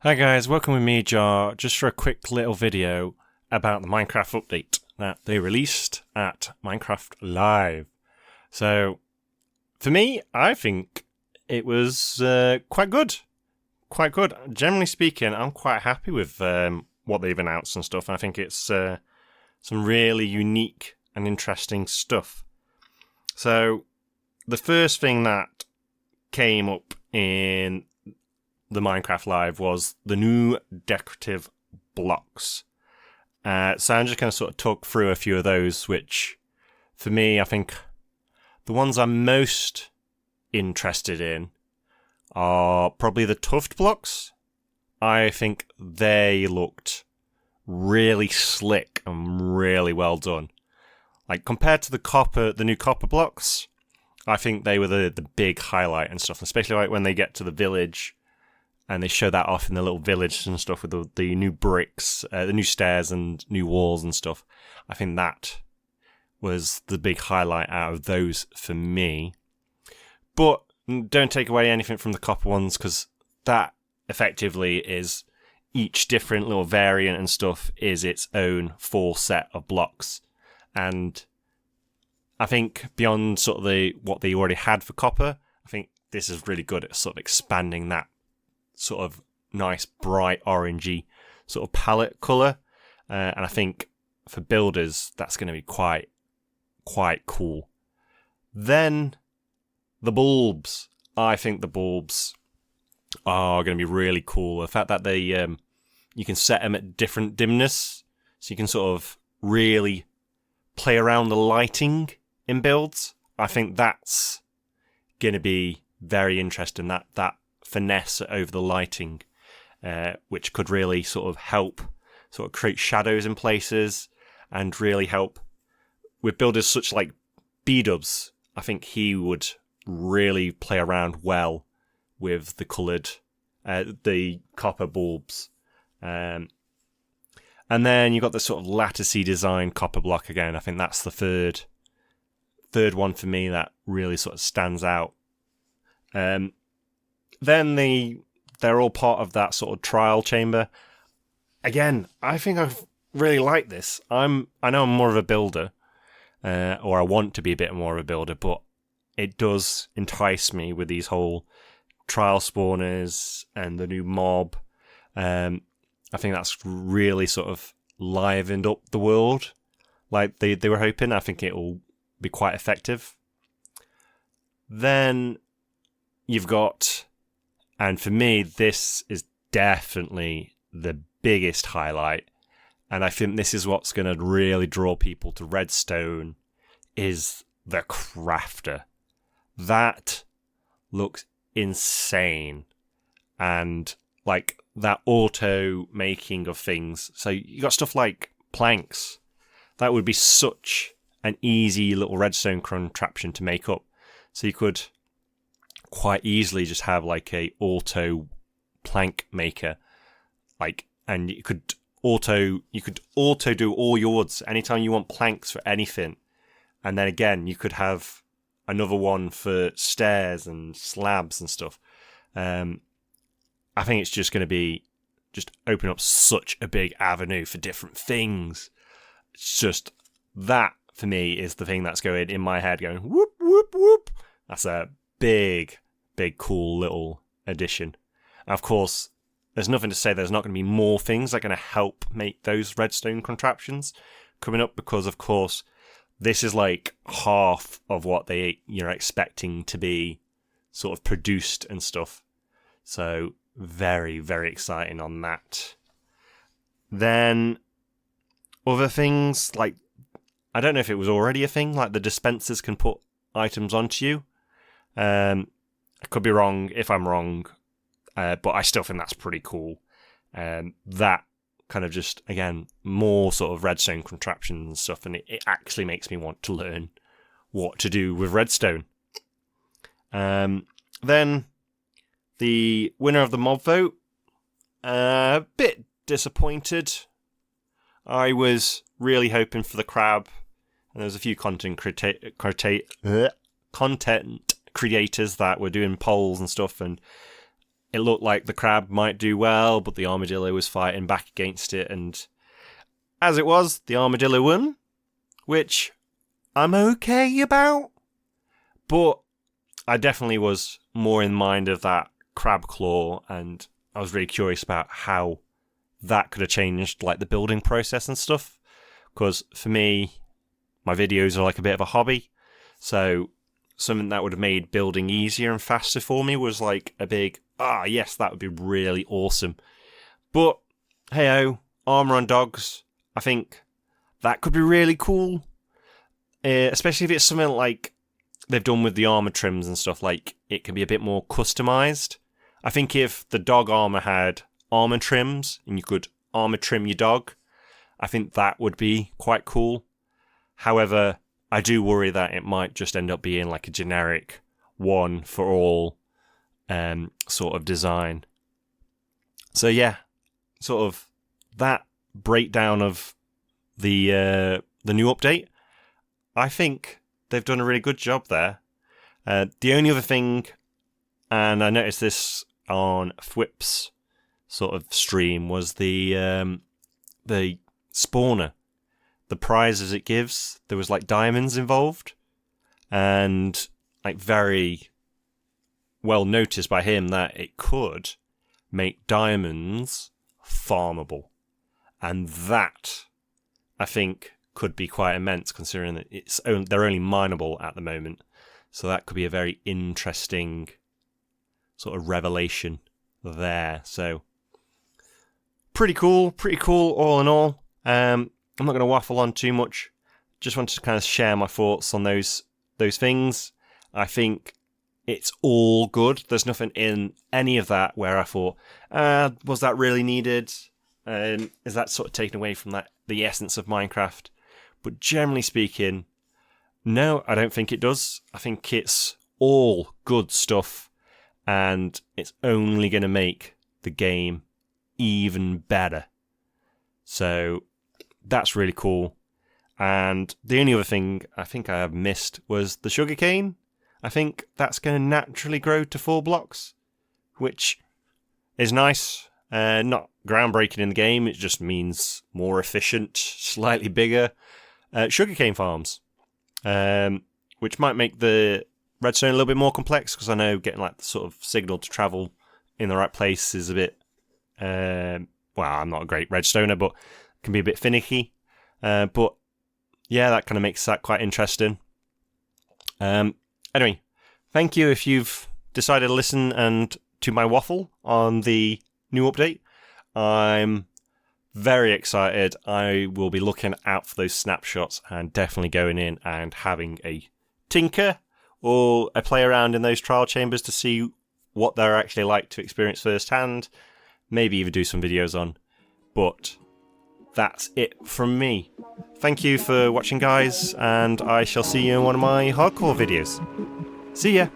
Hi guys, welcome with me, Jar, just for a quick little video about the Minecraft update that they released at Minecraft Live. So, for me, I think it was quite good. Quite good. Generally speaking, I'm quite happy with what they've announced and stuff. I think it's some really unique and interesting stuff. So, the first thing that came up in the Minecraft Live was the new decorative blocks. So I'm just going to sort of talk through a few of those, which for me, I think the ones I'm most interested in are probably the tuft blocks. I think they looked really slick and really well done. Like compared to the new copper blocks, I think they were the big highlight and stuff, especially like when they get to the village and they show that off in the little village and stuff with the new bricks, the new stairs and new walls and stuff. I think that was the big highlight out of those for me. But don't take away anything from the copper ones, because that effectively is each different little variant and stuff is its own full set of blocks. And I think beyond sort of what they already had for copper, I think this is really good at sort of expanding that sort of nice bright orangey sort of palette colour, and I think for builders that's going to be quite cool. Then the bulbs. I think the bulbs are going to be really cool. The fact that they you can set them at different dimness, so you can sort of really play around the lighting in builds. I think that's going to be very interesting. That finesse over the lighting, which could really sort of help sort of create shadows in places and really help with builders such like B-Dubs. I think he would really play around well with the coloured, the copper bulbs. And then you've got the sort of latticey design copper block again. I think that's the third one for me that really sort of stands out. Then they're all part of that sort of trial chamber. Again, I think I really like this. I know I'm more of a builder, or I want to be a bit more of a builder, but it does entice me with these whole trial spawners and the new mob. I think that's really sort of livened up the world like they were hoping. I think it will be quite effective. Then you've got, and for me, this is definitely the biggest highlight, and I think this is what's going to really draw people to Redstone, is the crafter. That looks insane, and like that auto making of things. So you got stuff like planks. That would be such an easy little redstone contraption to make up. So you could quite easily just have like a auto plank maker, like, and you could auto do all your woods anytime you want planks for anything, and then again you could have another one for stairs and slabs and stuff. I think it's just going to be just open up such a big avenue for different things. It's just that for me is the thing that's going in my head, going whoop whoop whoop. That's a big cool little addition. And of course, there's nothing to say there's not going to be more things that are going to help make those redstone contraptions coming up, because of course this is like half of what you're expecting to be sort of produced and stuff. So very exciting on that. Then other things like, I don't know if it was already a thing, like the dispensers can put items onto you. I could be wrong if I'm wrong, but I still think that's pretty cool. That kind of just, again, more sort of redstone contraptions and stuff, and it actually makes me want to learn what to do with redstone. Then the winner of the mob vote, a bit disappointed. I was really hoping for the crab, and there was a few content creators that were doing polls and stuff, and it looked like the crab might do well, but the armadillo was fighting back against it, and as it was, the armadillo won, which I'm okay about, but I definitely was more in mind of that crab claw, and I was really curious about how that could have changed like the building process and stuff, because for me, my videos are like a bit of a hobby, so something that would have made building easier and faster for me was like a big, yes, that would be really awesome. But hey-oh, armor on dogs, I think that could be really cool, especially if it's something like they've done with the armor trims and stuff, like it can be a bit more customized. I think if the dog armor had armor trims and you could armor trim your dog, I think that would be quite cool. However, I do worry that it might just end up being like a generic one for all sort of design. So yeah, sort of that breakdown of the new update, I think they've done a really good job there. The only other thing, and I noticed this on Thwip's sort of stream, was the spawner. The prizes it gives, there was like diamonds involved, and like very well noticed by him that it could make diamonds farmable, and that I think could be quite immense considering that they're only mineable at the moment. So that could be a very interesting sort of revelation there. So pretty cool all in all. I'm not going to waffle on too much. Just wanted to kind of share my thoughts on those things. I think it's all good. There's nothing in any of that where I thought, was that really needed? Is that sort of taken away from the essence of Minecraft? But generally speaking, no, I don't think it does. I think it's all good stuff, and it's only going to make the game even better. So that's really cool. And the only other thing I think I have missed was the sugarcane. I think that's going to naturally grow to 4 blocks, which is nice. Not groundbreaking in the game, it just means more efficient, slightly bigger sugarcane farms, which might make the redstone a little bit more complex, because I know getting like the sort of signal to travel in the right place is a bit, well, I'm not a great redstoner, but can be a bit finicky. But yeah, that kind of makes that quite interesting. Anyway, thank you if you've decided to listen and to my waffle on the new update. I'm very excited. I will be looking out for those snapshots and definitely going in and having a tinker or a play around in those trial chambers to see what they're actually like to experience firsthand. Maybe even do some videos on. But that's it from me. Thank you for watching, guys, and I shall see you in one of my hardcore videos. See ya!